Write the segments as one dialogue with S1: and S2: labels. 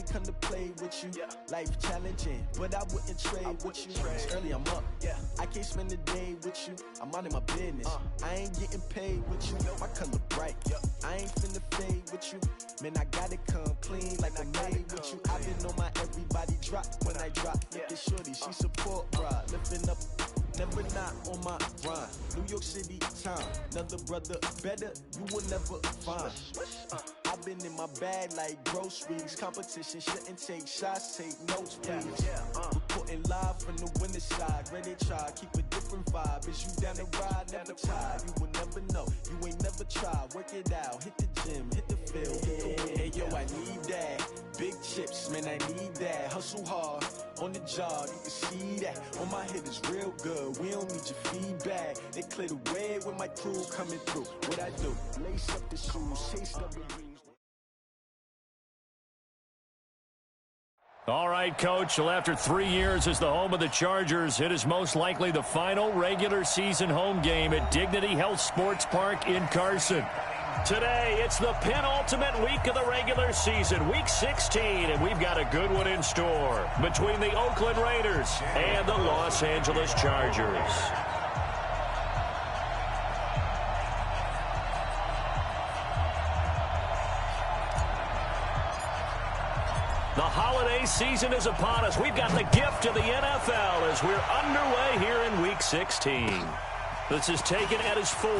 S1: ain't come to play with you. Life challenging, but I wouldn't trade with you. It's early, I'm up. I can't spend the day with you. I'm out of my business. I ain't getting paid with you. My color bright. I ain't finna fade with you. Man, I gotta come clean like I made with you. I've been on my everybody drop when I drop. Look at shorty, she support ride. Lifting up, never not on my grind. New York City time, another brother better you will never find. I've been in my bag like groceries. Competition shouldn't take shots, take notes, please. Reporting live from the winter side. Ready to try, keep a different vibe. Is you down the ride, never tired. You will never know, you ain't never tried. Work it out, hit the gym, hit the field, hit the win. Hey yo, I need that. Big chips, man, I need that. Hustle hard, on the job, you can see that. On my head is real good, we don't need your feedback. They clear the way with my crew coming through. What I do, lace up the shoes, chase up the dreams.
S2: All right, Coach. Well, after 3 years as the home of the Chargers, it is most likely the final regular season home game at Dignity Health Sports Park in Carson. Today, it's the penultimate week of the regular season, Week 16, and we've got a good one in store between the Oakland Raiders and the Los Angeles Chargers. The holiday season is upon us. We've got the gift of the NFL as we're underway here in Week 16. This is taken at his 4.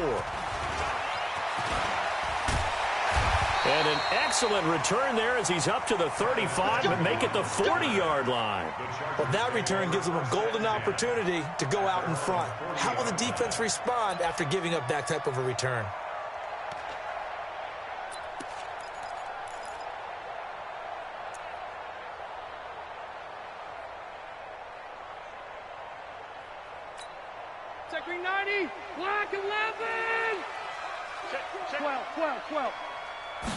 S2: And an excellent return there as he's up to the 35 and make it the 40-yard line.
S3: Well, that return gives him a golden opportunity to go out in front. How will the defense respond after giving up that type of a return?
S4: Second 90, black 11. 12.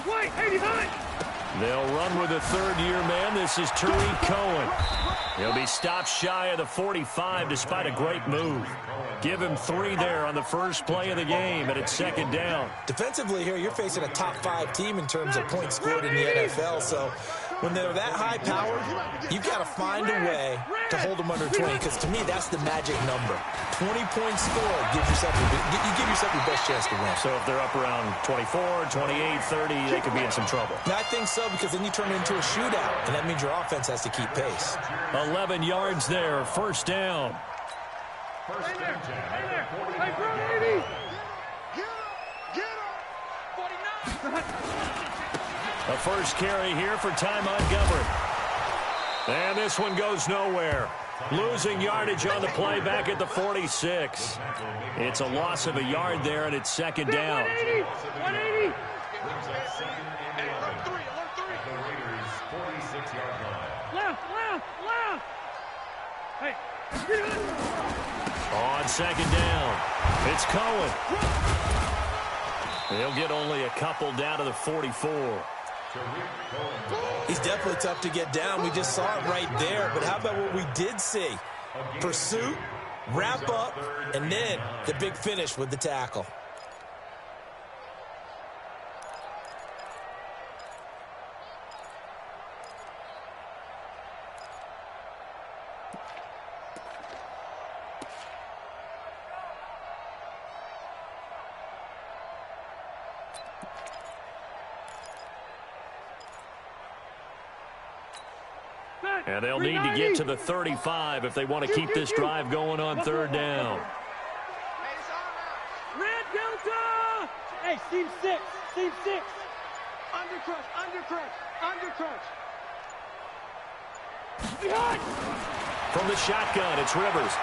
S4: White, 89.
S2: They'll run with a third-year man. This is Tariq Cohen. He'll be stopped shy of the 45 despite a great move. Give him 3 there on the first play of the game, and it's second down.
S3: Defensively here, you're facing a top-5 team in terms of points scored in the NFL, so when they're that high-powered, you've got to find a way to hold them under 20, because to me, that's the magic number. 20 points scored, you give yourself your best chance to win.
S2: So if they're up around 24, 28, 30, they could be in some trouble.
S3: Now, I think so, because then you turn it into a shootout, and that means your offense has to keep pace.
S2: 11 yards there, first down.
S4: Hey there. Hey, bro, 80. Get him. 49.
S2: A first carry here for Ty Montgomery. And this one goes nowhere. Losing yardage on the play back at the 46. It's a loss of a yard there, and it's second down.
S4: 180. Left. Hey, get it.
S2: On second down, it's Cohen. He'll get only a couple down to the 44.
S3: He's definitely tough to get down. We just saw it right there. But how about what we did see? Pursuit, wrap up, and then the big finish with the tackle.
S2: And they'll need to get to the 35 if they want to keep this drive going on third down.
S4: Red Delta! Hey, Team 6. Undercrush. Behind!
S2: From the shotgun, it's Rivers.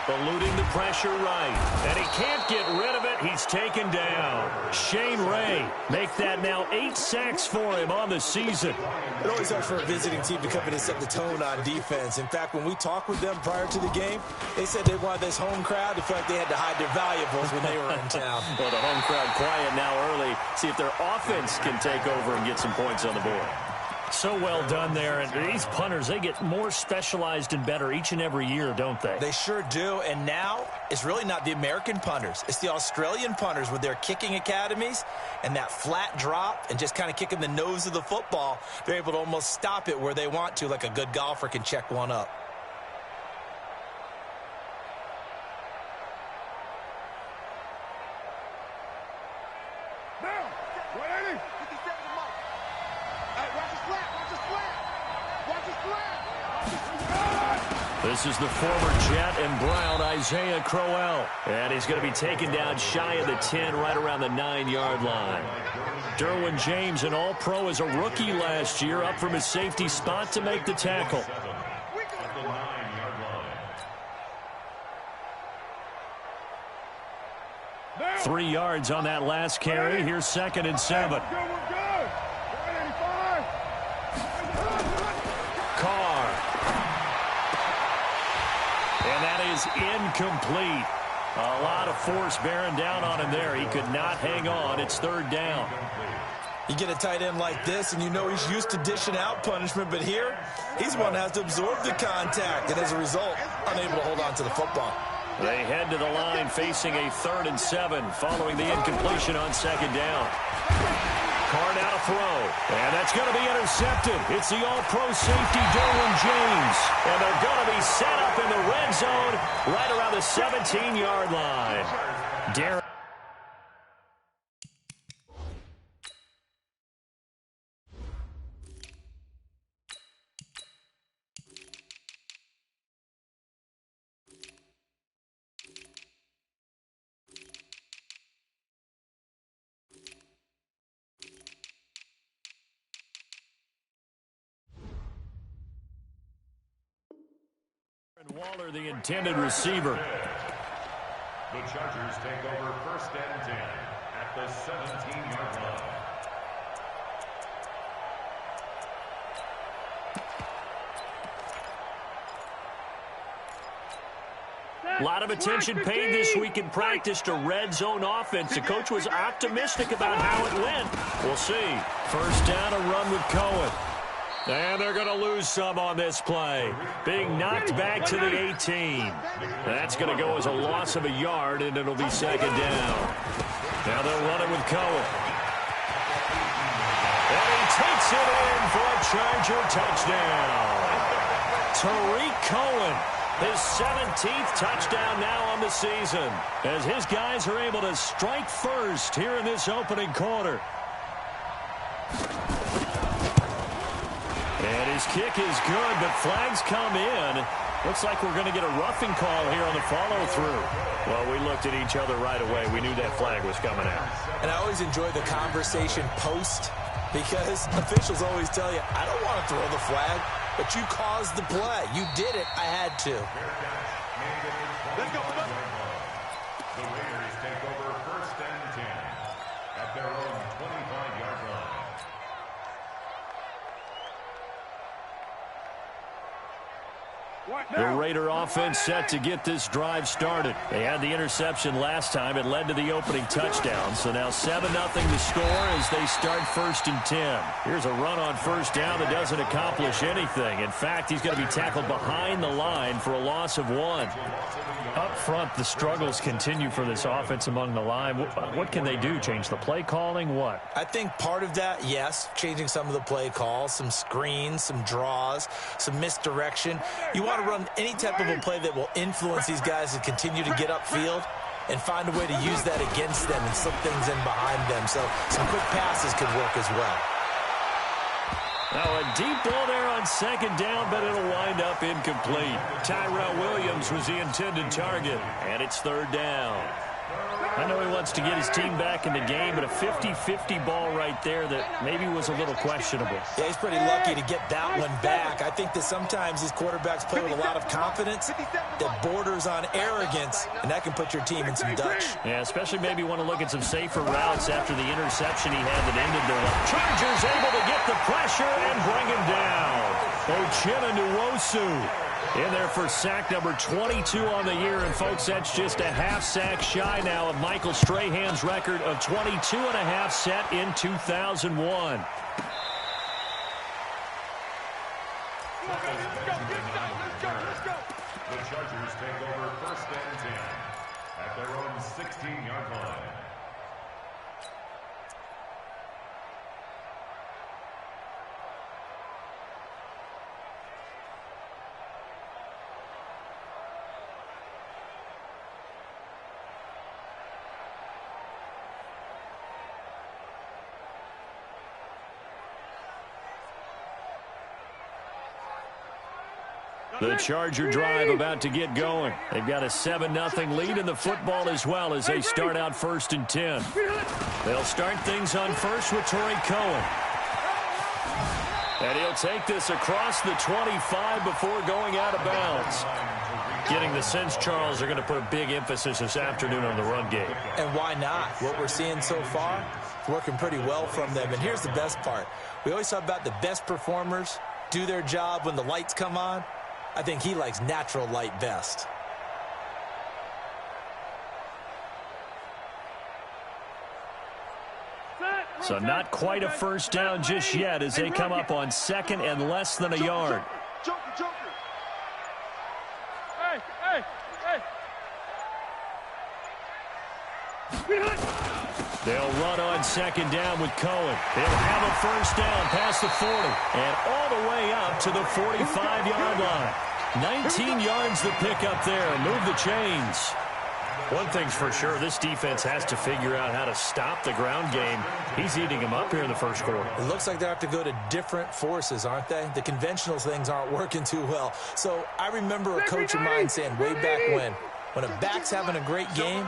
S2: Eluding the pressure right. And he can't get rid of it. He's taken down. Shane Ray make that now 8 sacks for him on the season.
S3: It always helps for a visiting team to come in and set the tone on defense. In fact, when we talked with them prior to the game, they said they wanted this home crowd to feel like they had to hide their valuables when they were in town.
S2: Well, the home crowd quiet now early. See if their offense can take over and get some points on the board. So well done there. And these punters, they get more specialized and better each and every year, don't they?
S3: They sure do. And now it's really not the American punters. It's the Australian punters with their kicking academies and that flat drop and just kind of kicking the nose of the football. They're able to almost stop it where they want to, like a good golfer can check one up.
S2: This is the former Jet and Brown, Isaiah Crowell. And he's going to be taken down shy of the 10, right around the 9-yard line. Derwin James, an All-Pro as a rookie last year, up from his safety spot to make the tackle. Three yards on that last carry. Here's 2nd and 7. And that is incomplete. A lot of force bearing down on him there. He could not hang on. It's 3rd down.
S3: You get a tight end like this, and you know he's used to dishing out punishment, but here, he's one that has to absorb the contact, and as a result, unable to hold on to the football.
S2: They head to the line facing a 3rd and 7 following the incompletion on 2nd down. Carr now to throw, and that's going to be intercepted. It's the All-Pro safety, Derwin James, and they're going to be set up in the red zone right around the 17-yard line. Darren. Waller, the intended receiver.
S5: The Chargers take over 1st and 10 at the 17-yard line.
S2: A lot of attention paid this week in practice to red zone offense. The coach was optimistic about how it went. We'll see. 1st down, a run with Cohen. And they're going to lose some on this play. Being knocked back to the 18. That's going to go as a loss of a yard, and it'll be 2nd down. Now they'll run it with Cohen. And he takes it in for a Charger touchdown. Tariq Cohen, his 17th touchdown now on the season, as his guys are able to strike first here in this opening quarter. And his kick is good, but flags come in. Looks like we're going to get a roughing call here on the follow-through. Well, we looked at each other right away. We knew that flag was coming out.
S3: And I always enjoy the conversation post, because officials always tell you, I don't want to throw the flag, but you caused the play. You did it. I had to.
S5: Let's go. The Raiders take over 1st and 10 at their own 25-yard line.
S2: The Raider offense set to get this drive started. They had the interception last time. It led to the opening touchdown. So now 7-0 to score as they start 1st and 10. Here's a run on 1st down that doesn't accomplish anything. In fact, he's going to be tackled behind the line for a loss of 1. Up front, the struggles continue for this offense among the line. What can they do? Change the play calling? What?
S3: I think part of that, yes, changing some of the play calls, some screens, some draws, some misdirection. You want to run any type of a play that will influence these guys to continue to get upfield and find a way to use that against them and slip things in behind them. So some quick passes could work as well.
S2: Now a deep ball there on 2nd down, but it'll wind up incomplete. Tyrell Williams was the intended target, and it's 3rd down. I know he wants to get his team back in the game, but a 50-50 ball right there that maybe was a little questionable.
S3: Yeah, he's pretty lucky to get that one back. I think that sometimes these quarterbacks play with a lot of confidence that borders on arrogance, and that can put your team in some Dutch.
S2: Yeah, especially maybe want to look at some safer routes after the interception he had that ended their life. Chargers able to get the pressure and bring him down. Uchenna Nwosu in there for sack number 22 on the year. And, folks, that's just a half sack shy now of Michael Strahan's record of 22.5 set in 2001.
S5: The Chargers take over first and 10 at their own 16-yard line.
S2: The Charger drive about to get going. They've got a 7-0 lead in the football as well as they start out first and 10. They'll start things on first with Torrey Cohen. And he'll take this across the 25 before going out of bounds. Getting the sense, Charles, they're going to put a big emphasis this afternoon on the run game.
S3: And why not? What we're seeing so far, it's working pretty well from them. And here's the best part. We always talk about the best performers do their job when the lights come on. I think he likes natural light best.
S2: So not quite a first down just yet as they come up on second and less than a yard. They'll run on second down with Cohen. They'll have a first down past the 40 and all the way up to the 45-yard line. 19 yards to pick up there. Move the chains. One thing's for sure, this defense has to figure out how to stop the ground game. He's eating them up here in the first quarter.
S3: It looks like they have to go to different forces, aren't they? The conventional things aren't working too well. So I remember a coach of mine saying way back when a back's having a great game,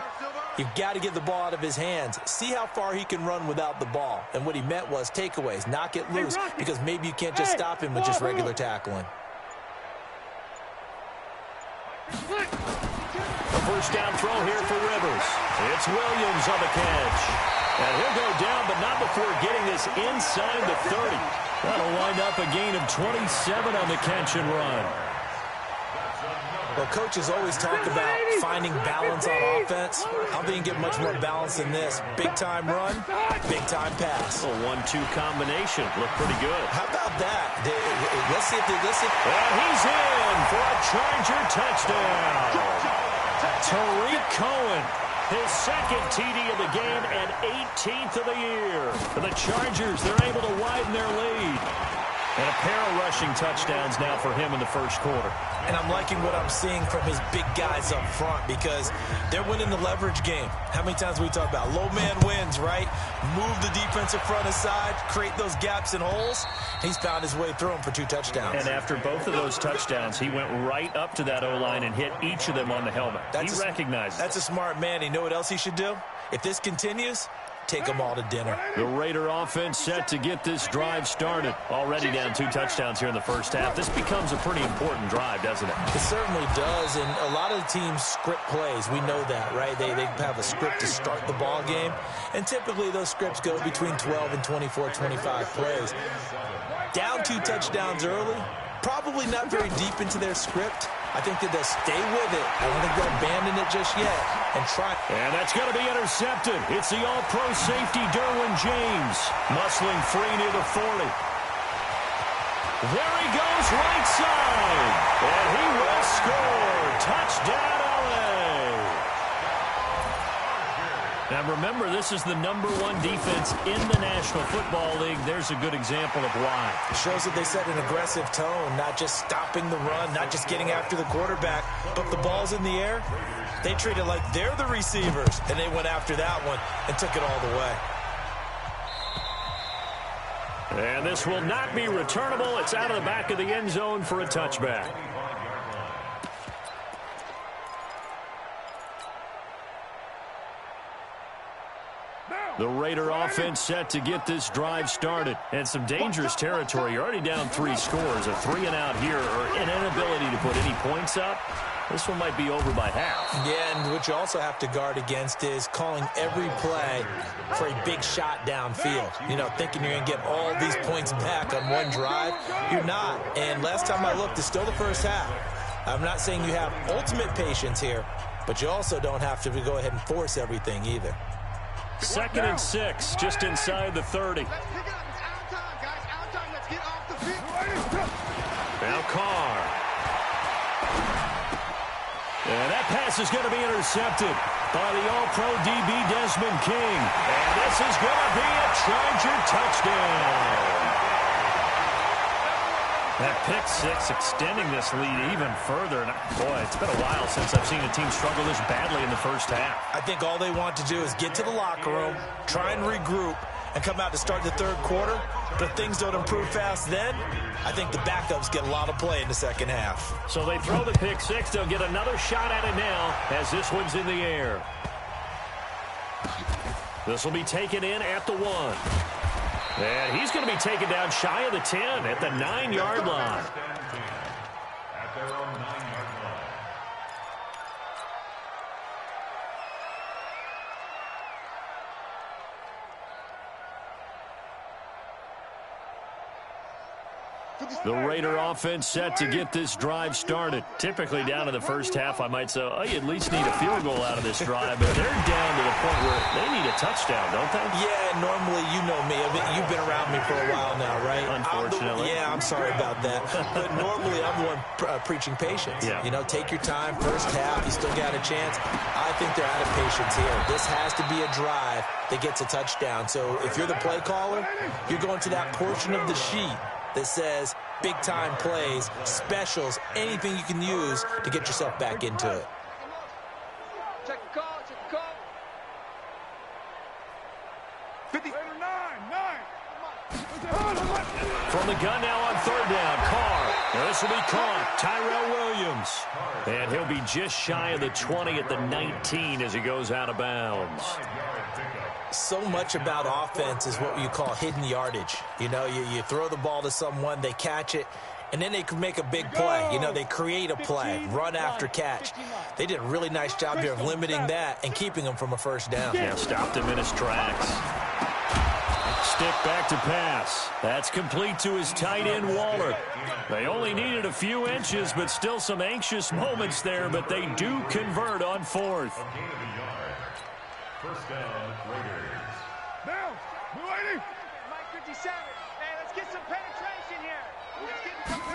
S3: you've got to get the ball out of his hands. See how far he can run without the ball. And what he meant was takeaways, knock it loose, because maybe you can't just stop him with just regular tackling.
S2: A first down throw here for Rivers. It's Williams on the catch. And he'll go down, but not before getting this inside the 30. That'll wind up a gain of 27 on the catch and run.
S3: Well, coaches always talk about finding balance on offense. I don't think you get much more balance than this. Big-time run, big-time pass.
S2: A 1-2 combination. Looked pretty good.
S3: How about that? Let's see if they listen.
S2: And he's in for a Charger touchdown. Tariq Cohen, his second TD of the game and 18th of the year. For the Chargers, they're able to widen their lead. And a pair of rushing touchdowns now for him in the first quarter.
S3: And I'm liking what I'm seeing from his big guys up front because they're winning the leverage game. How many times we talk about low man wins, right? Move the defensive front aside, create those gaps and holes. He's found his way through them for 2 touchdowns.
S2: And after both of those touchdowns, he went right up to that O-line and hit each of them on the helmet. He recognizes
S3: That's a smart man. You know what else he should do? If this continues, take them all to dinner.
S2: The Raider offense set to get this drive started. Already down 2 touchdowns here in the first half. This becomes a pretty important drive, doesn't it?
S3: It certainly does, and a lot of the teams script plays. We know that, right? They have a script to start the ball game, and typically those scripts go between 12 and 24, 25 plays. Down 2 touchdowns early, probably not very deep into their script. I think that they'll stay with it. I don't think they'll abandon it just yet and try.
S2: And that's going to be intercepted. It's the all-pro safety, Derwin James, muscling free near the 40. There he goes right side. And he will score. Touchdown, LA. Now remember, this is the #1 defense in the National Football League. There's a good example of why.
S3: It shows that they set an aggressive tone, not just stopping the run, not just getting after the quarterback, but the ball's in the air. They treat it like they're the receivers, and they went after that one and took it all the way.
S2: And this will not be returnable. It's out of the back of the end zone for a touchback. The Raider offense set to get this drive started. And some dangerous territory. You're already down 3 scores. A 3 and out here, or an inability to put any points up. This one might be over by half.
S3: Yeah, and what you also have to guard against is calling every play for a big shot downfield. You know, thinking you're going to get all these points back on one drive. You're not. And last time I looked, it's still the first half. I'm not saying you have ultimate patience here, but you also don't have to go ahead and force everything either.
S2: 2nd and 6, just inside the 30. Now Now Carr. And that pass is going to be intercepted by the All-Pro DB Desmond King. And this is going to be a Charger touchdown. That pick six extending this lead even further. And boy, it's been a while since I've seen a team struggle this badly in the first half.
S3: I think all they want to do is get to the locker room, try and regroup, and come out to start the third quarter. But if things don't improve fast then, I think the backups get a lot of play in the second half. So
S2: they throw the pick six. They'll get another shot at it now as this one's in the air. This will be taken in at the 1. And he's going to be taken down shy of the 10 at the 9-yard line.
S5: At their own 9-yard line.
S2: The Raider offense set to get this drive started. Typically down in the first half, I might say, oh, you at least need a field goal out of this drive. But they're down to the point where they need a touchdown, don't they?
S3: Yeah, normally, you know me. You've been around me for a while now, right?
S2: Unfortunately.
S3: I'm sorry about that. But normally, I'm the one preaching patience.
S2: Yeah.
S3: You know, take your time. First half, you still got a chance. I think they're out of patience here. This has to be a drive that gets a touchdown. So if you're the play caller, you're going to that portion of the sheet that says big-time plays, specials, anything you can use to get yourself back into it.
S4: Check the call, check the call. 50.
S2: From the gun now on third down, Carr. Now this will be caught. Tyrell Williams. And he'll be just shy of the 20 at the 19 as he goes out of bounds.
S3: So much about offense is what you call hidden yardage. You know, you throw the ball to someone, they catch it, and then they can make a big play. You know, they create a play, run after catch. They did a really nice job here of limiting that and keeping him from a first down.
S2: Yeah, stopped him in his tracks. Stick back to pass. That's complete to his tight end, Waller. They only needed a few inches, but still some anxious moments there, but they do convert on fourth.
S5: First down, Raiders.
S4: Now, blue 80.
S6: Mike 57. Hey, let's get some penetration here. Let's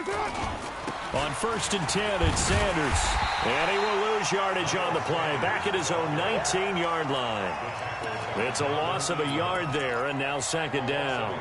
S6: get
S2: On first and 10, it's Sanders. And he will lose yardage on the play. Back at his own 19-yard line. It's a loss of a yard there, and now second down.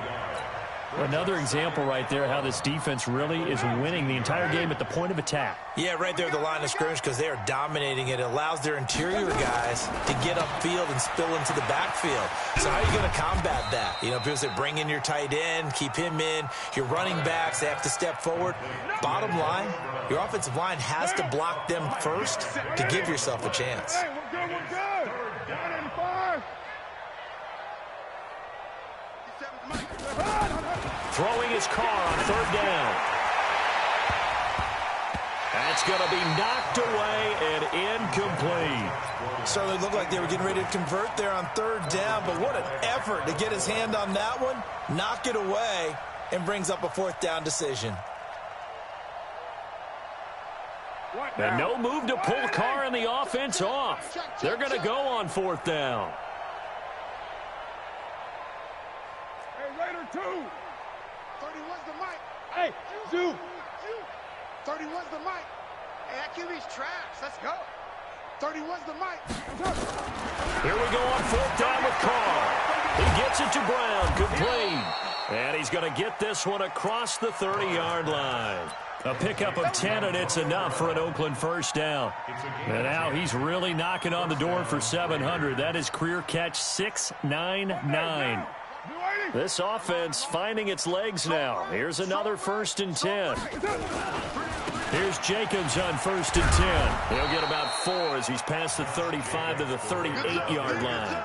S2: Another example right there how this defense really is winning the entire game at the point of attack.
S3: Yeah, right there at the line of scrimmage because they are dominating it. It allows their interior guys to get upfield and spill into the backfield. So how are you going to combat that? You know, people say bring in your tight end, keep him in. Your running backs, they have to step forward. Bottom line, your offensive line has to block them first to give yourself a chance.
S4: Hey, we're good. Down in 5.
S2: Throwing his car on third down. That's going to be knocked away and incomplete.
S3: Certainly looked like they were getting ready to convert there on third down, but what an effort to get his hand on that one, knock it away, and brings up a fourth down decision.
S2: And no move to pull Carr and the offense off. They're going to go on fourth down.
S4: Hey, Raider 2.
S6: 31's the mic.
S4: Hey, Zoo.
S6: 31's the mic. Hey, that QB's trash. Let's go. 31's the mic.
S2: Here we go on fourth down with Carr. He gets it to Brown. Complete. And he's going to get this one across the 30-yard line. A pickup of 10, and it's enough for an Oakland first down. And now he's really knocking on the door for 700. That is career catch 699. This offense finding its legs now. Here's another first and 10. Here's Jacobs on first and 10. He'll get about 4 as he's past the 35 to the 38-yard line.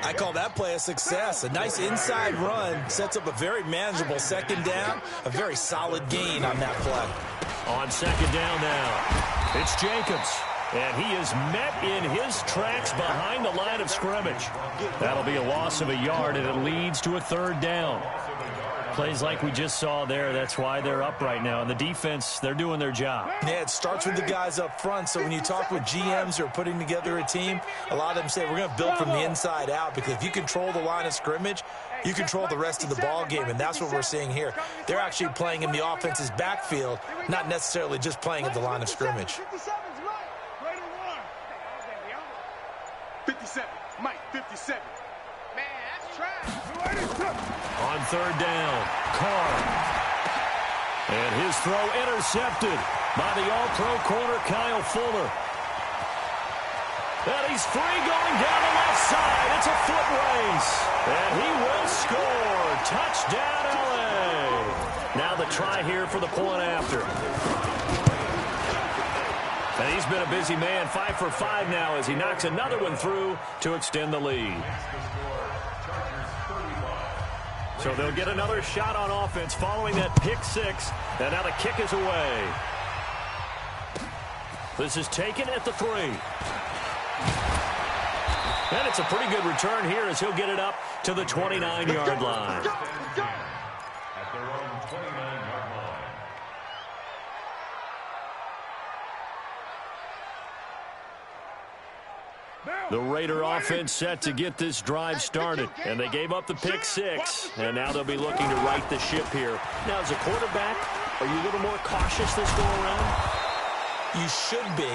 S3: I call that play a success. A nice inside run sets up a very manageable second down. A very solid gain on that play.
S2: On second down now, it's Jacobs. And he is met in his tracks behind the line of scrimmage. That'll be a loss of a yard, and it leads to a third down. Plays like we just saw there, that's why they're up right now. And the defense, they're doing their job.
S3: Yeah, it starts with the guys up front. So when you talk with GMs who are putting together a team, a lot of them say we're going to build from the inside out, because if you control the line of scrimmage, you control the rest of the ball game, and that's what we're seeing here. They're actually playing in the offense's backfield, not necessarily just playing at the line of scrimmage.
S6: 57, Mike, 57. Man, that's trash.
S2: On third down, Carr. And his throw intercepted by the all-pro corner, Kyle Fuller. And he's free going down the left side. It's a foot race. And he will score. Touchdown, LA. Now the try here for the point after. And he's been a busy man, 5 for 5 now as he knocks another one through to extend the lead. So they'll get another shot on offense following that pick six. And now the kick is away. This is taken at the 3. And it's a pretty good return here as he'll get it up to the 29-yard line.
S5: At their own 29-yard line.
S2: The Raider offense set to get this drive started, and they gave up the pick six, and now they'll be looking to right the ship here. Now, as a quarterback, are you a little more cautious this go around?
S3: You should be,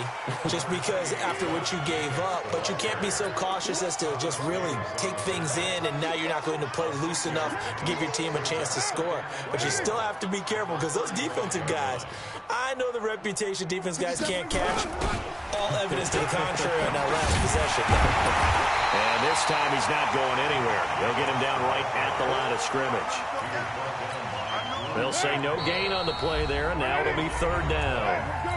S3: just because after what you gave up, but you can't be so cautious as to just really take things in, and now you're not going to play loose enough to give your team a chance to score. But you still have to be careful because those defensive guys, I know the reputation defense guys can't catch. All evidence to the contrary on that last possession.
S2: And this time he's not going anywhere. They'll get him down right at the line of scrimmage. They'll say no gain on the play there, and now it'll be third down.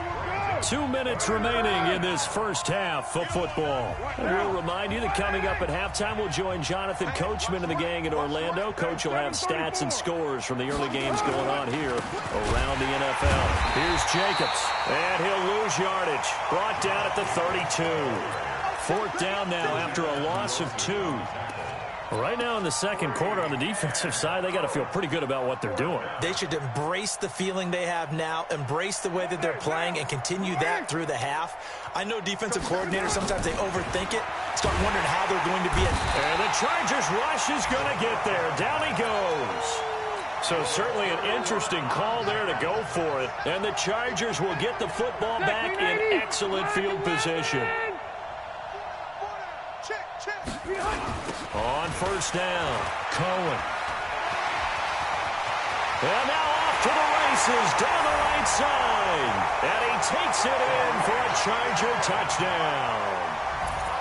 S2: 2 minutes remaining in this first half of football. And we'll remind you that coming up at halftime, we'll join Jonathan Coachman and the gang in Orlando. Coach will have stats and scores from the early games going on here around the NFL. Here's Jacobs, and he'll lose yardage. Brought down at the 32. Fourth down now after a loss of 2. Right now in the second quarter on the defensive side, they got to feel pretty good about what they're doing.
S3: They should embrace the feeling they have now, embrace the way that they're playing, and continue that through the half. I know defensive coordinators, sometimes they overthink it, start wondering how they're going to be.
S2: And the Chargers rush is going to get there. Down he goes. So certainly an interesting call there to go for it. And the Chargers will get the football back in excellent field position. On first down, Cohen. And now off to the races down the right side. And he takes it in for a Charger touchdown.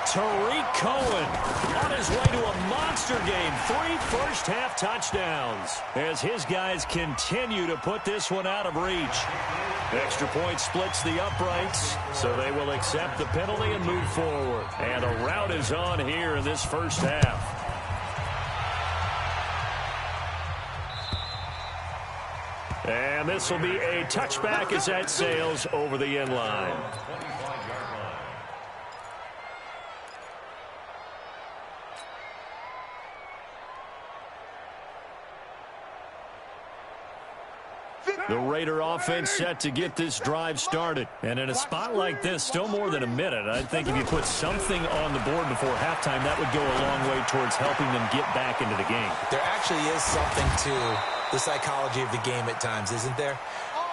S2: Tariq Cohen on his way to a monster game. 3 first-half touchdowns as his guys continue to put this one out of reach. Extra point splits the uprights, so they will accept the penalty and move forward. And a rout is on here in this first half. And this will be a touchback as that sails over the end line. The Raider offense set to get this drive started. And in a spot like this, still more than a minute, I think if you put something on the board before halftime, that would go a long way towards helping them get back into the game.
S3: There actually is something to the psychology of the game at times, isn't there?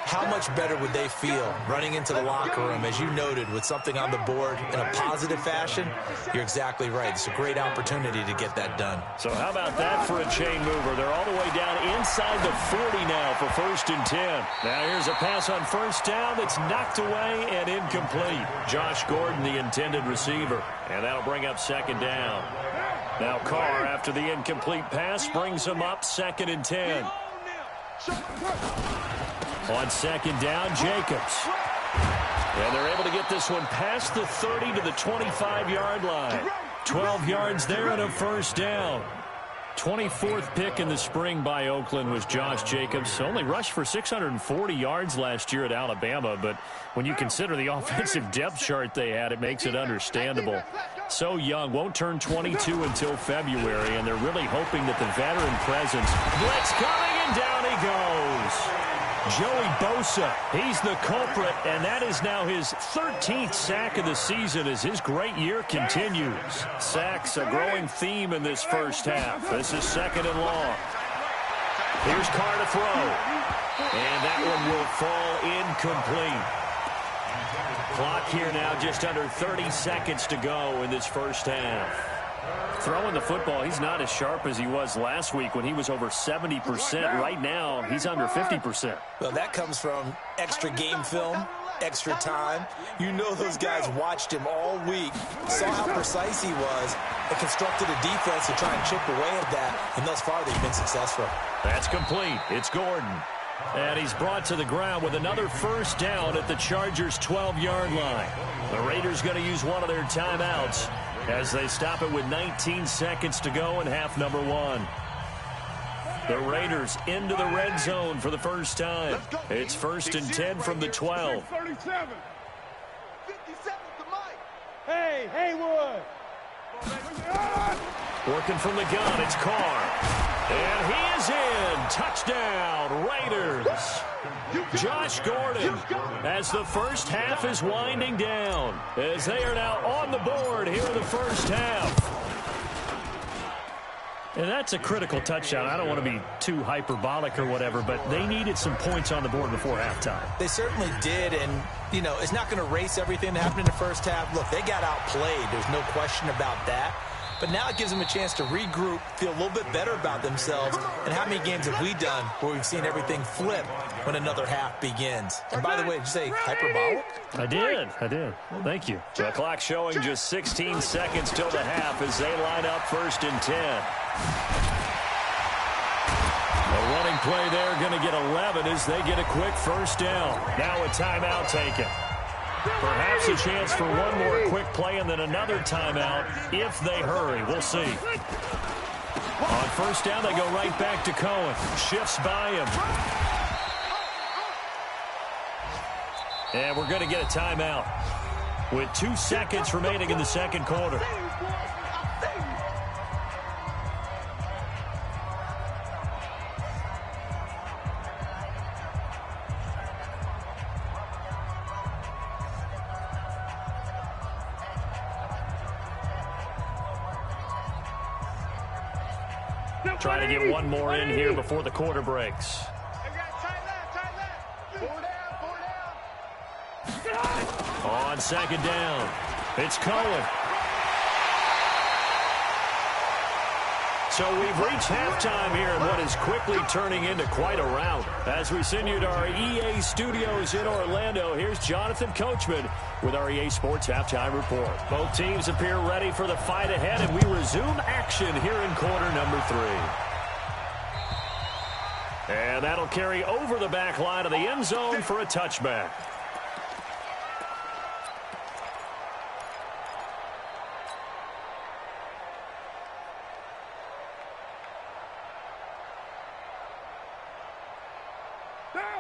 S3: How much better would they feel running into the locker room, as you noted, with something on the board in a positive fashion? You're exactly right. It's a great opportunity to get that done.
S2: So how about that for a chain mover? They're all the way down inside the 40 now for 1st and 10. Now here's a pass on first down that's knocked away and incomplete. Josh Gordon, the intended receiver. And that'll bring up 2nd down. Now Carr, after the incomplete pass, brings him up 2nd and 10. On 2nd down, Jacobs. And they're able to get this one past the 30 to the 25-yard line. 12 yards there and a 1st down. 24th pick in the spring by Oakland was Josh Jacobs. Only rushed for 640 yards last year at Alabama, but when you consider the offensive depth chart they had, it makes it understandable. So young, won't turn 22 until February, and they're really hoping that the veteran presence. Blitz coming, and down he goes. Joey Bosa, he's the culprit, and that is now his 13th sack of the season as his great year continues. Sacks a growing theme in this first half. This is 2nd and long. Here's Carr to throw, and that one will fall incomplete. Clock here now just under 30 seconds to go in this first half. Throwing the football, he's not as sharp as he was last week when he was over 70%. Right now, he's under 50%.
S3: Well, that comes from extra game film, extra time. You know those guys watched him all week, saw how precise he was, and constructed a defense to try and chip away at that, and thus far they've been successful.
S2: That's complete. It's Gordon. And he's brought to the ground with another first down at the Chargers' 12-yard line. The Raiders going to use one of their timeouts as they stop it with 19 seconds to go in half number 1. The Raiders into the red zone for the first time. It's 1st and 10 from the 12.
S6: 37. 57 to Mike. Hey, Haywood.
S2: Working from the gun, it's Carr. And he is in. Touchdown, Raiders. Josh Gordon as the first half is winding down, as they are now on the board here in the first half. And that's a critical touchdown. I don't want to be too hyperbolic or whatever, but they needed some points on the board before halftime.
S3: They certainly did, and, you know, it's not going to erase everything that happened in the first half. Look, they got outplayed. There's no question about that. But now it gives them a chance to regroup, feel a little bit better about themselves. And how many games have we done where we've seen everything flip when another half begins? And by the way, did you say hyperbolic?
S2: I did. Well, thank you. The clock showing just 16 seconds till the half as they line up 1st and 10. A running play there going to get 11 as they get a quick first down. Now a timeout taken. Perhaps a chance for one more quick play and then another timeout if they hurry. We'll see. On first down, they go right back to Cohen. Shifts by him. And we're going to get a timeout with 2 seconds remaining in the second quarter. Trying to get one more in here before the quarter breaks. On 2nd down, it's Cohen. So we've reached halftime here in what is quickly turning into quite a rout. As we send you to our EA studios in Orlando, here's Jonathan Coachman with our EA Sports Halftime Report. Both teams appear ready for the fight ahead, and we resume action here in quarter number 3. And that'll carry over the back line of the end zone for a touchback.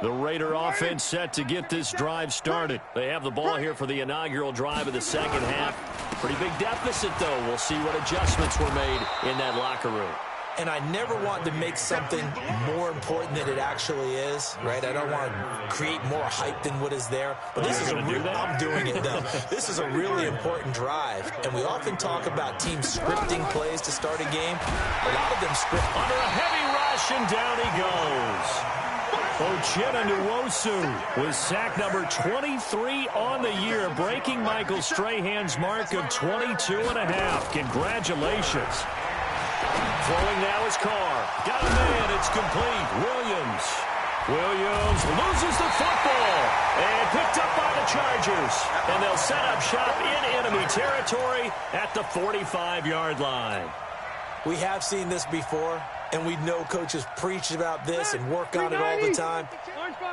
S2: The Raider offense set to get this drive started. They have the ball here for the inaugural drive of the second half. Pretty big deficit, though. We'll see what adjustments were made in that locker room.
S3: And I never want to make something more important than it actually is, right? I don't want to create more hype than what is there. But this is I'm doing it, though. This is a really important drive. And we often talk about teams scripting plays to start a game. A lot of them script.
S2: Under a heavy rush, and down he goes. Uchenna Nwosu was sack number 23 on the year, breaking Michael Strahan's mark of 22 and a half. Congratulations. Throwing now is Carr. Got a man. It's complete. Williams loses the football and picked up by the Chargers. And they'll set up shop in enemy territory at the 45-yard line.
S3: We have seen this before, and we know coaches preach about this and work on it all the time.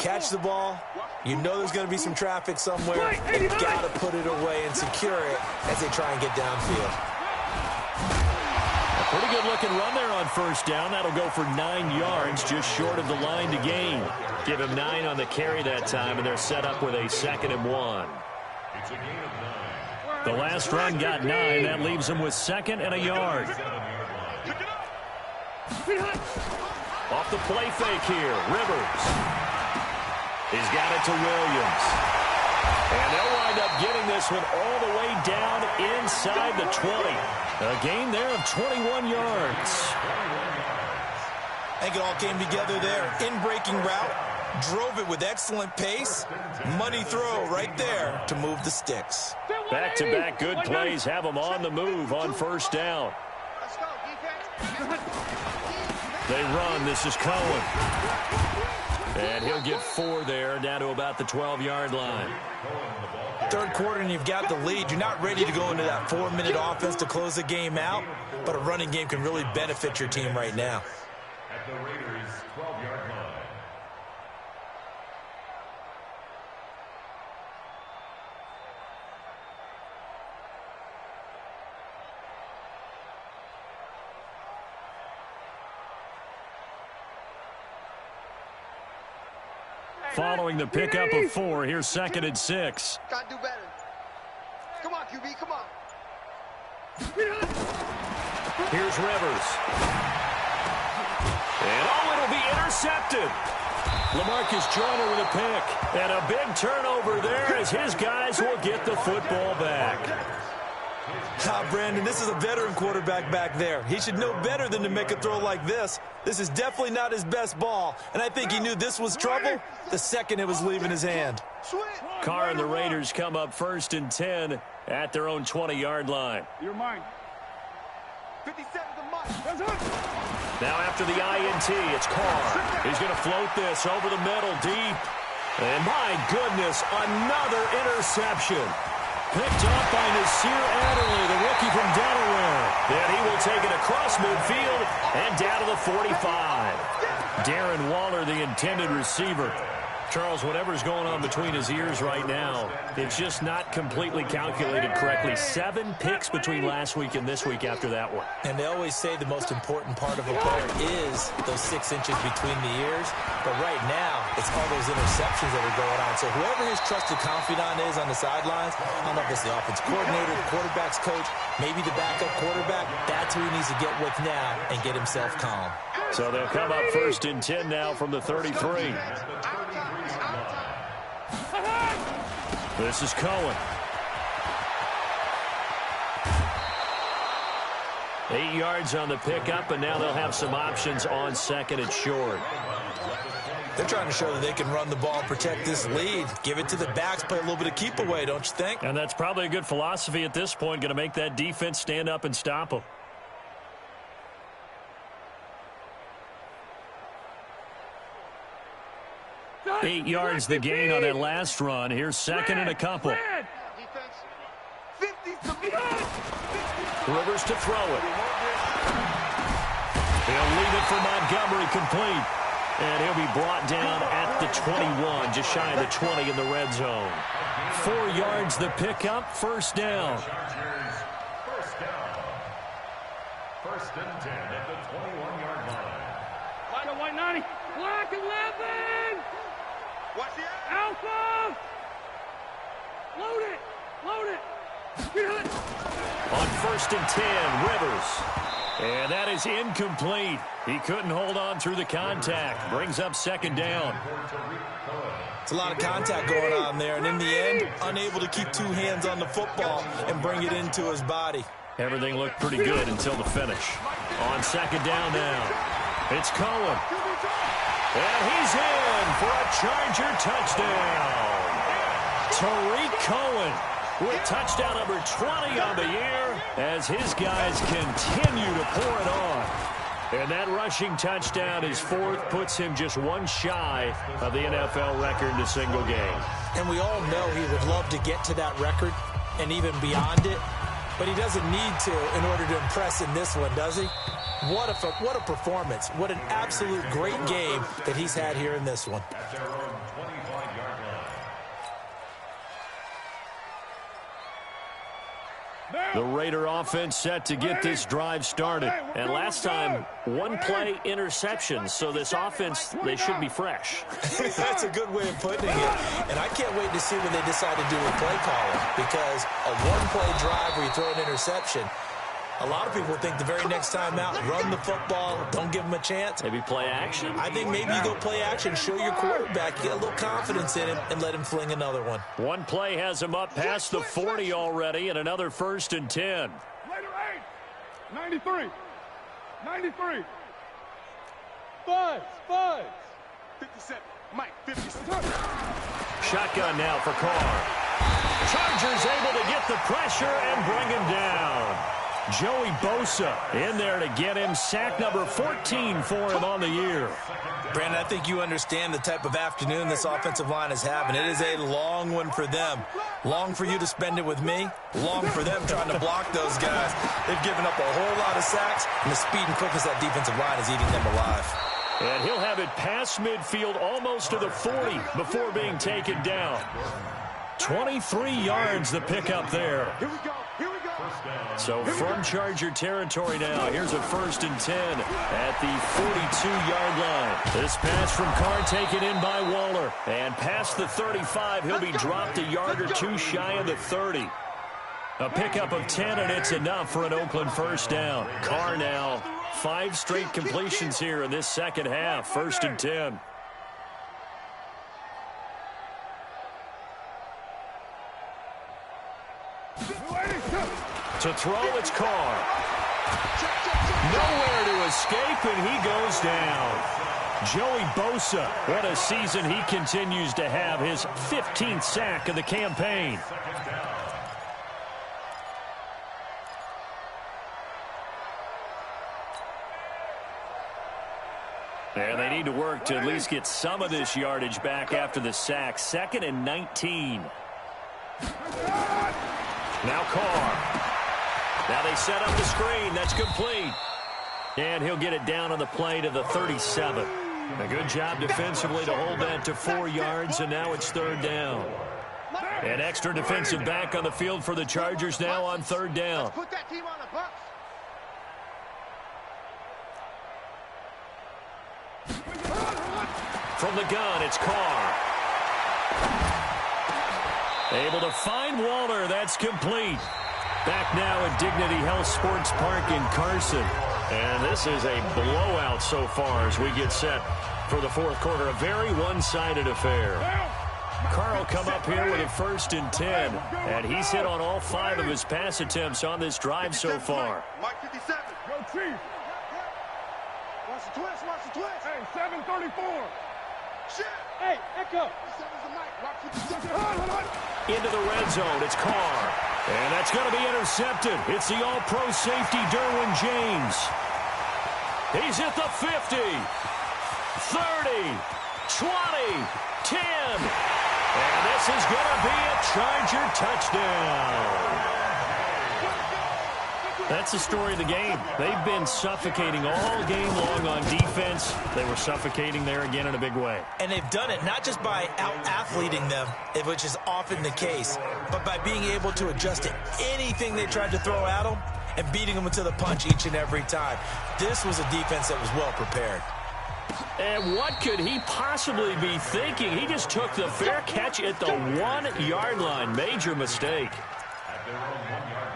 S3: Catch the ball. You know there's going to be some traffic somewhere, and you've got to put it away and secure it as they try and get downfield.
S2: Pretty good looking run there on first down. That'll go for 9 yards, just short of the line to gain. Give him 9 on the carry that time, and they're set up with a 2nd and 1.
S5: It's a gain of 9.
S2: The last run got 9. That leaves him with 2nd and a yard. Off the play fake here, Rivers. He's got it to Williams. And they'll wind up getting this one all the way down inside the 20. A gain there of 21 yards.
S3: I think it all came together there. In-breaking route, drove it with excellent pace. Money throw right there to move the sticks.
S2: Back-to-back good plays have them on the move on first down.
S6: Let's go, defense.
S2: They run. This is Cohen. And he'll get 4 there, down to about the 12-yard line.
S3: Third quarter and you've got the lead. You're not ready to go into that 4-minute offense to close the game out, but a running game can really benefit your team right now.
S5: At the Raiders' 12-yard line.
S2: Following the pickup of 4, here's 2nd and 6.
S6: Gotta do better. Come on, QB, come on.
S2: Here's Rivers. And it'll be intercepted. LaMarcus Joyner with a pick. And a big turnover there as his guys will get the football back.
S3: Brandon, this is a veteran quarterback back there. He should know better than to make a throw like this. This is definitely not his best ball, and I think he knew this was trouble the second it was leaving his hand.
S2: Carr and the Raiders come up 1st and 10 at their own 20-yard line.
S4: You're mine.
S6: 57 the mark.
S2: Now after the INT, it's Carr. He's going to float this over the middle deep. And my goodness, another interception. Picked up by Nasir Adderley, the rookie from Delaware. Then he will take it across midfield and down to the 45. Darren Waller, the intended receiver. Charles, whatever's going on between his ears right now, it's just not completely calculated correctly. 7 picks between last week and this week after that one.
S3: And they always say the most important part of a player is those 6 inches between the ears. But right now, it's all those interceptions that are going on. So whoever his trusted confidant is on the sidelines, I don't know if it's the offense coordinator, the quarterback's coach, maybe the backup quarterback, that's who he needs to get with now and get himself calm.
S2: So they'll come up 1st and 10 now from the 33. This is Cohen. 8 yards on the pickup, and now they'll have some options on 2nd and short.
S3: They're trying to show that they can run the ball and protect this lead. Give it to the backs, play a little bit of keep away, don't you think?
S2: And that's probably a good philosophy at this point, going to make that defense stand up and stop them. Eight yards the gain on that last run. Here's 2nd and a couple. Rivers to throw it. He'll leave it for Montgomery complete. And he'll be brought down at the 21, just shy of the 20 in the red zone. 4 yards the pickup, 1st down.
S5: First and 10 at the 21-yard line.
S4: White 90. Black 11.
S6: Watch the
S4: Alpha. Load it. Load it.
S2: On 1st and 10, Rivers. And that is incomplete. He couldn't hold on through the contact. Brings up 2nd down.
S3: It's a lot of contact going on there, and in the end, unable to keep 2 hands on the football and bring it into his body.
S2: Everything looked pretty good until the finish. On 2nd down now, it's Cohen. And he's in for a Charger touchdown. Tariq Cohen with touchdown number 20 on the year as his guys continue to pour it on. And that rushing touchdown, his 4th, puts him just 1 shy of the NFL record in a single game.
S3: And we all know he would love to get to that record and even beyond it, but he doesn't need to in order to impress in this one, does he? What a performance. What an absolute great game that he's had here in this one.
S5: At their own 25-yard line.
S2: The Raider offense set to get this drive started. And last time, 1-play interception. So this offense, they should be fresh.
S3: That's a good way of putting it. And I can't wait to see what they decide to do with play calling. Because a 1-play drive where you throw an interception, A lot of people think the very next time out, run the football, don't give them a chance.
S2: Maybe play action?
S3: I think maybe you go play action, show your quarterback, get a little confidence in him, and let him fling another one.
S2: One play has him up past the 40 already, and another 1st and 10.
S4: Later 8. 93. 93. Five.
S6: 57. Mike, 57.
S2: Shotgun now for Carr. Chargers able to get the pressure and bring him down. Joey Bosa in there to get him. Sack number 14 for him on the year.
S3: Brandon, I think you understand the type of afternoon this offensive line is having. It is a long one for them. Long for you to spend it with me. Long for them trying to block those guys. They've given up a whole lot of sacks, and the speed and quickness that defensive line is eating them alive.
S2: And he'll have it past midfield almost to the 40 before being taken down. 23 yards the pickup there.
S6: Here we go.
S2: So from Charger territory now, here's a 1st and 10 at the 42-yard line. This pass from Carr taken in by Waller. And past the 35, he'll be dropped a yard or two shy of the 30. A pickup of 10, and it's enough for an Oakland 1st down. Carr now, 5 straight completions here in this second half. 1st and 10. To throw, it's Carr. Nowhere to escape, and he goes down. Joey Bosa, what a season he continues to have. His 15th sack of the campaign. And they need to work to at least get some of this yardage back after the sack. 2nd and 19. Now Carr. Now they set up the screen. That's complete. And he'll get it down on the play to the 37. A good job defensively to hold that to 4 yards, and now it's 3rd down. An extra defensive back on the field for the Chargers now on 3rd down.
S6: Put that team on the Bucks.
S2: From the gun, it's Carr. Able to find Waller. That's complete. Back now at Dignity Health Sports Park in Carson. And this is a blowout so far as we get set for the 4th quarter. A very one-sided affair. Carr will come up here with a 1st and 10. And he's hit on all 5 of his pass attempts on this drive so far.
S6: Mike, 57.
S4: Go Chief.
S6: Watch the twist.
S4: Hey, 734.
S6: Shit.
S4: Hey, Echo.
S6: 57's the Mike. Watch 57.
S2: Into the red zone. It's Carr. And that's going to be intercepted. It's the all-pro safety, Derwin James. He's at the 50, 30, 20, 10. And this is going to be a Charger touchdown. That's the story of the game. They've been suffocating all game long on defense. They were suffocating there again in a big way.
S3: And they've done it not just by out-athleting them, which is often the case, but by being able to adjust to anything they tried to throw at them and beating them to the punch each and every time. This was a defense that was well prepared.
S2: And what could he possibly be thinking? He just took the fair catch at the 1-yard line. Major mistake.
S5: At their own 1-yard line.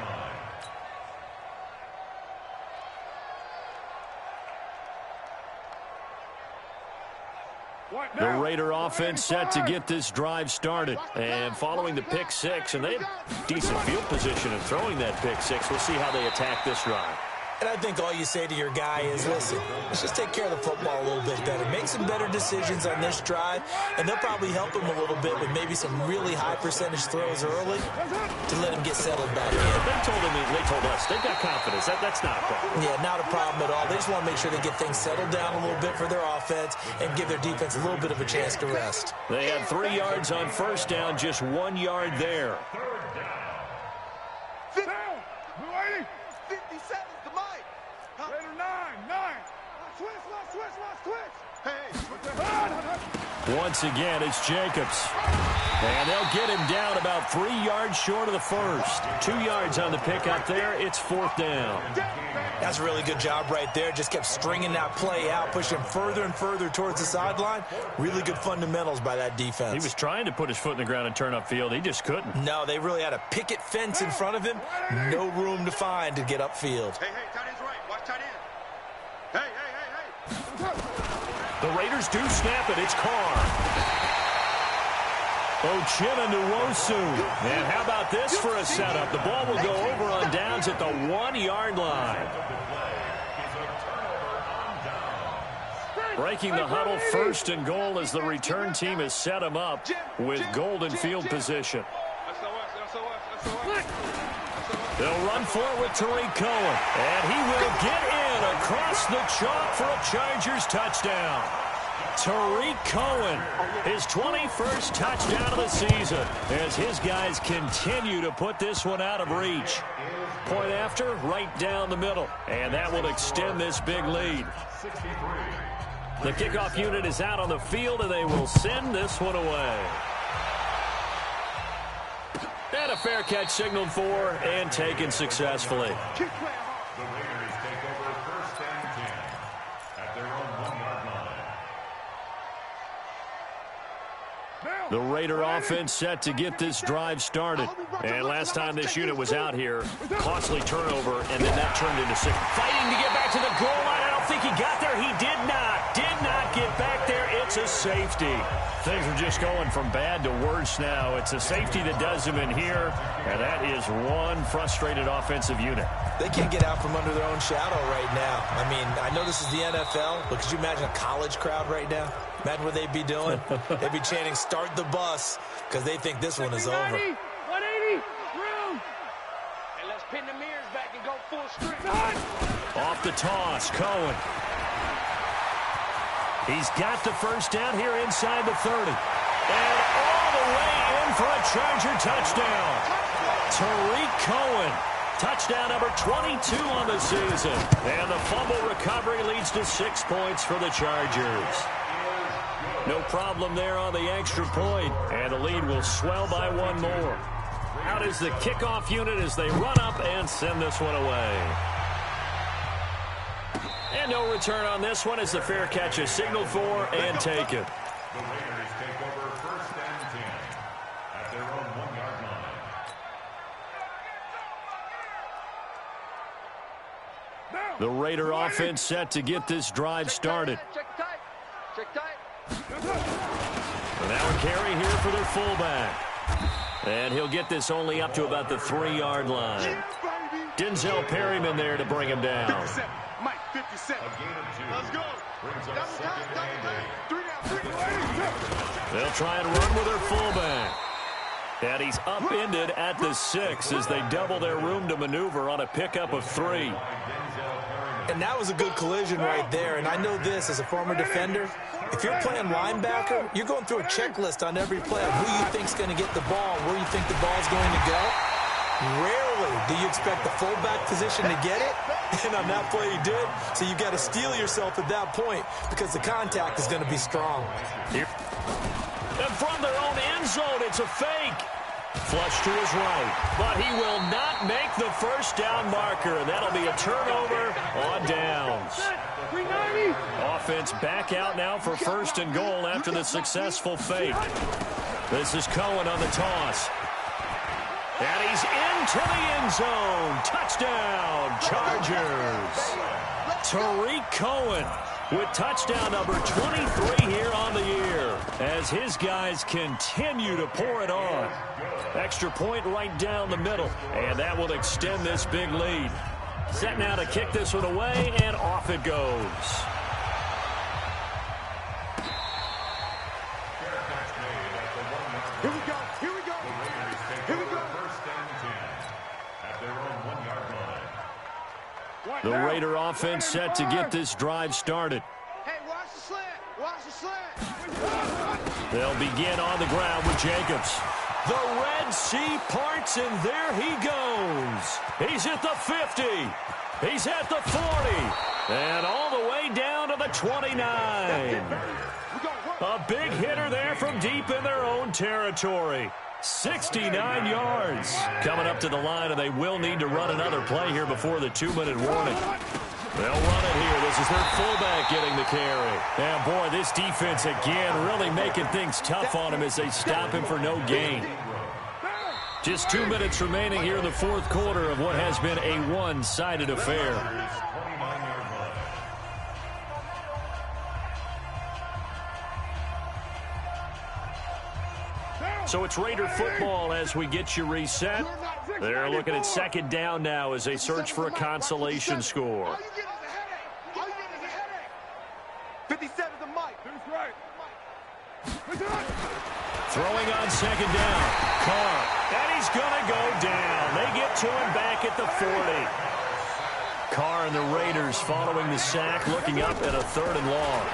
S2: The Raider offense set to get this drive started. And following the pick 6, and they have decent field position in throwing that pick 6. We'll see how they attack this drive.
S3: And I think all you say to your guy is, listen, let's just take care of the football a little bit better. Make some better decisions on this drive, and they'll probably help him a little bit with maybe some really high percentage throws early to let him get settled back in.
S2: They told us, they've got confidence. That's not a problem.
S3: Yeah, not a problem at all. They just want to make sure they get things settled down a little bit for their offense and give their defense a little bit of a chance to rest.
S2: They had 3 yards on 1st down, just 1 yard there.
S6: 57's the Mike.
S4: Raider 9.
S6: Twist. Hey.
S2: Once again, it's Jacobs. And they'll get him down about 3 yards short of the first. 2 yards on the pickup there. It's 4th down.
S3: That's a really good job right there. Just kept stringing that play out, pushing him further and further towards the sideline. Really good fundamentals by that defense.
S2: He was trying to put his foot in the ground and turn upfield. He just couldn't.
S3: No, they really had a picket fence in front of him. No room to find to get upfield.
S6: Hey, tight end's right. Watch tight end. Hey.
S2: The Raiders do snap it. It's Carr. Ochena Nwosu. And how about this for a setup? The ball will go over on downs at the 1-yard line. Breaking the huddle, 1st and goal as the return team has set him up with golden field position. They'll run forward with Tariq Cohen. And he will get in across the chalk for a Chargers touchdown. Tariq Cohen, his 21st touchdown of the season, as his guys continue to put this one out of reach. Point after, right down the middle, and that will extend this big lead. The kickoff unit is out on the field, and they will send this one away. And a fair catch signaled for and taken successfully.
S5: The Raiders take over 1st and 10 at their own 1-yard line.
S2: The Raider offense set to get this drive started. And last time this unit was out here, costly turnover, and then that turned into 6. Fighting to get back to the goal line. I don't think he got there. He did not get back there. It's a safety. Things are just going from bad to worse now. It's a safety that does them in here, and that is one frustrated offensive unit.
S3: They can't get out from under their own shadow right now. I mean, I know this is the NFL, but could you imagine a college crowd right now? Imagine what they'd be doing. They'd be chanting, "Start the bus," because they think this one is over.
S4: 180, room. And let's pin the mirrors back and go full strength.
S2: Off the toss, Cohen. He's got the first down here inside the 30. And all the way in for a Charger touchdown. Tariq Cohen. Touchdown number 22 on the season. And the fumble recovery leads to 6 points for the Chargers. No problem there on the extra point. And the lead will swell by 1 more. Out is the kickoff unit as they run up and send this one away. And no return on this one as the fair catch is signaled for and taken.
S5: The Raiders take over 1st and 10 at their own 1-yard line.
S2: The Raider offense set to get this drive started.
S6: Check tight.
S2: Now a carry here for their fullback. And he'll get this only up to about the 3-yard line. Denzel Perryman there to bring him down.
S4: 57. Mike, 57.
S5: Let's go. Brings up 2nd and 8.
S2: They'll try and run with their fullback. And he's upended at the 6 as they double their room to maneuver on a pickup of 3.
S3: And that was a good collision right there. And I know this as a former defender. If you're playing linebacker, you're going through a checklist on every play of who you think's going to get the ball, where you think the ball's going to go. Rarely do you expect the fullback position to get it. And on that play he did. So you've got to steel yourself at that point because the contact is going to be strong.
S2: Here. And from their own end zone, it's a fake. Flush to his right, but he will not make the first down marker, and that'll be a turnover on downs. Offense back out now for 1st and goal after the successful fake. This is Cohen on the toss. And he's into the end zone. Touchdown, Chargers. Tariq Cohen with touchdown number 23 here on the year as his guys continue to pour it on. Extra point right down the middle, and that will extend this big lead. Set now to kick this one away, and off it goes.
S4: Here we go. Here we go.
S5: The Raiders take
S4: Here we
S5: over
S4: go.
S5: 1st and 10 at their own 1-yard line.
S2: The Raider offense set to get this drive started.
S6: Hey, watch the slant. Watch the slant.
S2: They'll begin on the ground with Jacobs. The Red Sea parts, and there he goes. He's at the 50. He's at the 40. And all the way down to the 29.
S4: We're going to work.
S2: A big hitter there from deep in their own territory. 69 yards. Coming up to the line, and they will need to run another play here before the 2-minute warning. They'll run it here. This is their fullback getting the carry. And, boy, this defense, again, really making things tough on him as they stop him for no gain. Just 2 minutes remaining here in the fourth quarter of what has been a one-sided affair. So it's Raider football as we get you reset. They're looking at second down now as they search for a consolation score.
S6: 57 the mic.
S2: Throwing on second down. Carr. And he's going to go down. They get to him back at the 40. Carr and the Raiders following the sack, looking up at a 3rd and long.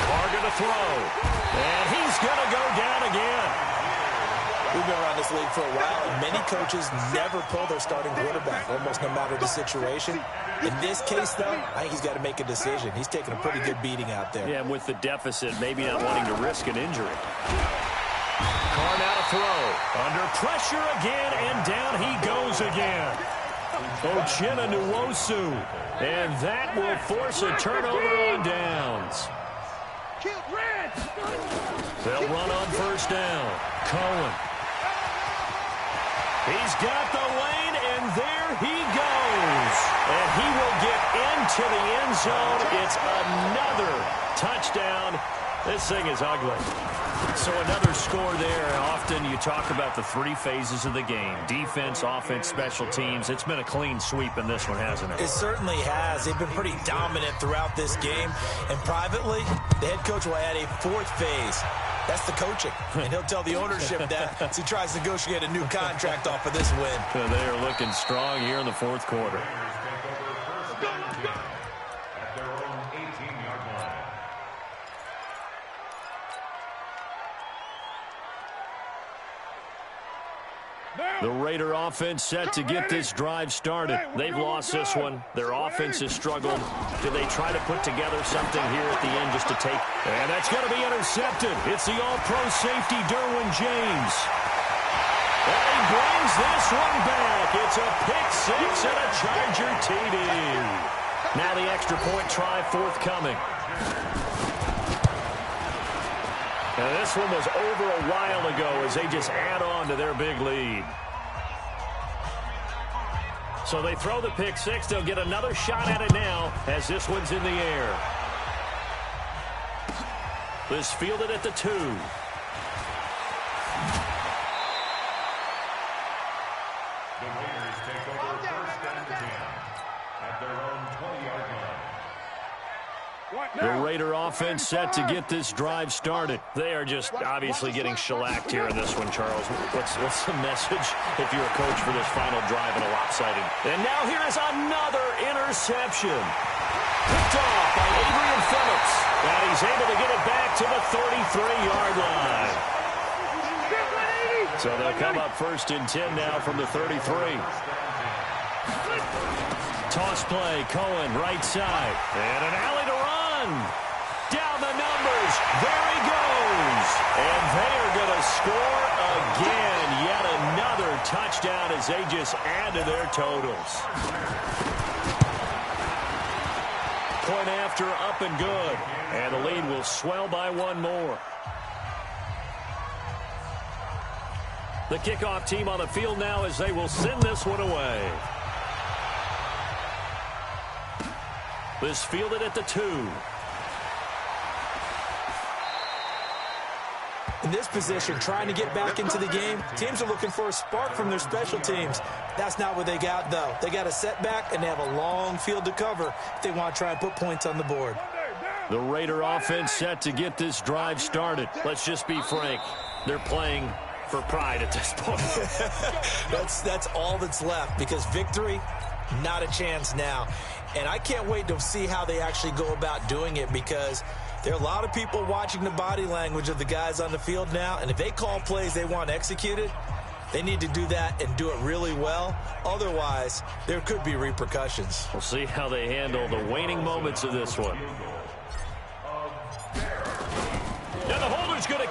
S2: Carr going to throw. And he's going to go down again.
S3: We've been around this league for a while, and many coaches never pull their starting quarterback, almost no matter the situation. In this case, though, I think he's got to make a decision. He's taking a pretty good beating out there.
S2: Yeah, and with the deficit, maybe not wanting to risk an injury. Carr now to throw. Under pressure again, and down he goes again. Ochena Nwosu. And that will force a turnover on downs. They'll run on first down. Cohen. He's got the lane, and there he goes. And he will get into the end zone. It's another touchdown. This thing is ugly. So another score there. Often you talk about the 3 phases of the game. Defense, offense, special teams. It's been a clean sweep in this one, hasn't it?
S3: It certainly has. They've been pretty dominant throughout this game. And privately, the head coach will add a 4th phase. That's the coaching. And he'll tell the ownership that as he tries to negotiate a new contract off of this win.
S2: They are looking strong here in the fourth quarter.
S5: At their own 18-yard line.
S2: The Raider offense set to get this drive started. They've lost this one. Their offense has struggled. Do they try to put together something here at the end just to take? And that's going to be intercepted. It's the all-pro safety, Derwin James. And he brings this one back. It's a pick-6 and a Charger TD. Now the extra point try forthcoming. And this one was over a while ago as they just add on to their big lead. So they throw the pick-6. They'll get another shot at it now as this one's in the air. This fielded at the 2.
S5: The Raiders take over first and 10 at their own 20-yard line.
S2: The Raider offense set to get this drive started. They are just obviously getting shellacked here in this one, Charles. What's the message if you're a coach for this final drive in a lopsided? And now here is another interception. Picked off by Adrian Phillips. And he's able to get it back to the 33-yard line. So they'll come up first and 10 now from the 33. Toss play, Cohen, right side. And an alley to run. Down the numbers. There he goes. And they are going to score again. Yet another touchdown as they just add to their totals. Point after, up and good. And the lead will swell by one more. The kickoff team on the field now as they will send this one away. This fielded at the 2.
S3: In this position, trying to get back into the game, teams are looking for a spark from their special teams. That's not what they got, though. They got a setback, and they have a long field to cover if they want to try and put points on the board.
S2: The Raider offense set to get this drive started. Let's just be frank. They're playing for pride at this point.
S3: That's all that's left, because victory, not a chance now. And I can't wait to see how they actually go about doing it, because there are a lot of people watching the body language of the guys on the field now, and if they call plays they want executed, they need to do that and do it really well. Otherwise, there could be repercussions.
S2: We'll see how they handle the waning moments of this one.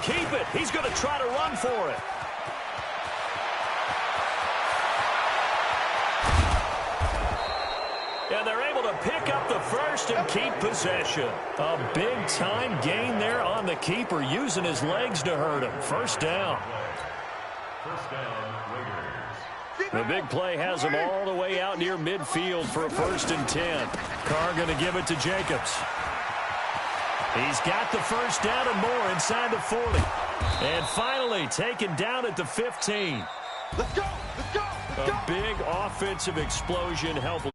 S2: keep it. He's going to try to run for it. And they're able to pick up the first and keep possession. A big-time gain there on the keeper, using his legs to hurt him. First down.
S5: First down, Raiders.
S2: The big play has him all the way out near midfield for a 1st and 10. Carr going to give it to Jacobs. He's got the first down and more inside the 40. And finally taken down at the 15.
S6: Let's go! Let's go! Let's go!
S2: A big offensive explosion helped